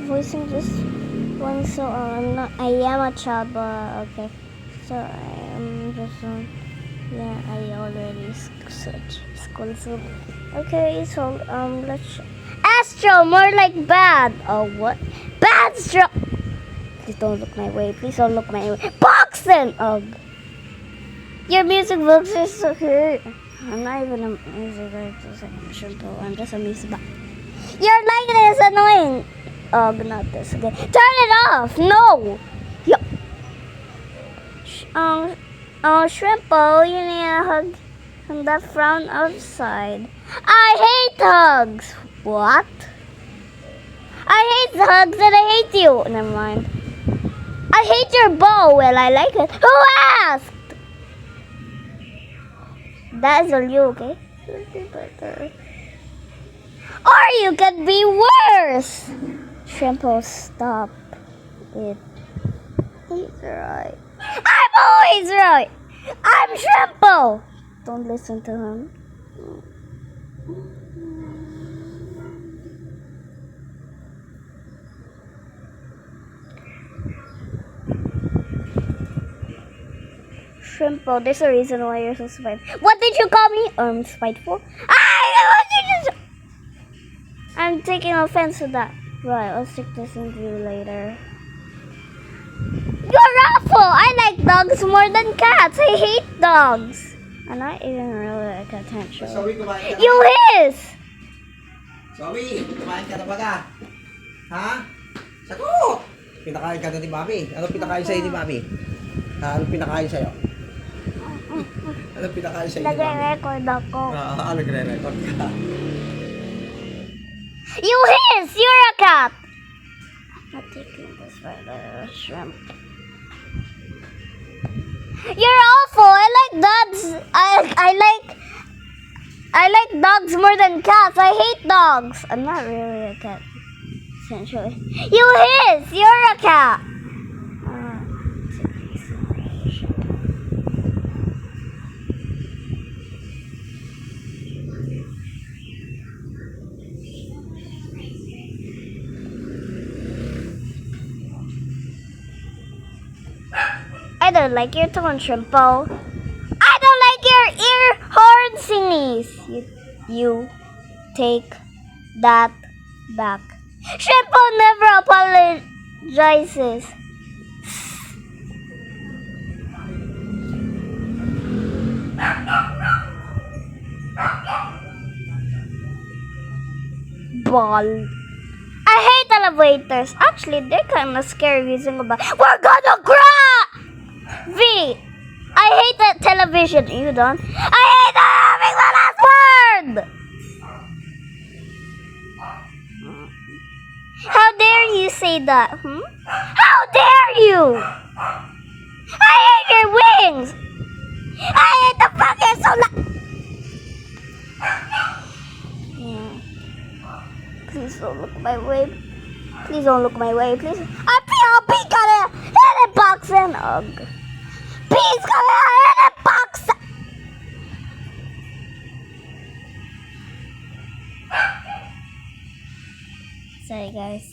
voicing this one, so I am a child, but okay. So I am just yeah, I already switched school. So okay, so let's Astro, more like bad. Oh what? Bad Astro. Please don't look my way. Please don't look my way. Boxing. Ugh. Your music box is so good. I'm not even a music artist. I'm just a music box. Your light is annoying. Ugh, not this again. Turn it off. No. Yo. Shrimpo, you need a hug from that frown outside. I hate hugs. What? I hate hugs and I hate you. Never mind. I hate your bow. Well, I like it. Who asked? That is all you, okay? Or you could be worse. Shrimpo, stop it. He's right. I'm always right. I'm Shrimpo. Don't listen to him. Shrimpo, there's a reason why you're so spiteful. What did you call me? Spiteful? I'm taking offense to that. Right, I'll stick this into you later. You're awful! I like dogs more than cats. I hate dogs. I'm not even really like attention. You hiss! Zoe, kumain ka na ba ka? Ha? Sagot! Pinakain ka na ni Mami. Ano pinakain sa'yo ni Mami? Ha? Ano pinakain sa'yo? Ano pinakain sa'yo ni Mami? Nagre-record ako. Nagre-record ka. You hiss! You're a cat! I'm not taking this for the shrimp. You're awful! I like dogs. I like dogs more than cats. I hate dogs. I'm not really a cat, essentially. You hiss! You're a cat! I don't like your tone, Shrimpo. I don't like your ear horn singies. You take that back. Shrimpo never apologizes. Ball. I hate elevators. Actually, they're kind of scary using a ball. We're gonna crash! V, I hate that television. You don't? I hate having the last word! How dare you say that? How dare you? I hate your wings! I hate the fact you're so Please don't look my way. Please don't look my way, please. I'll peek at it! Hit it, boxing! Ugh. Please come here in a box. Sorry guys.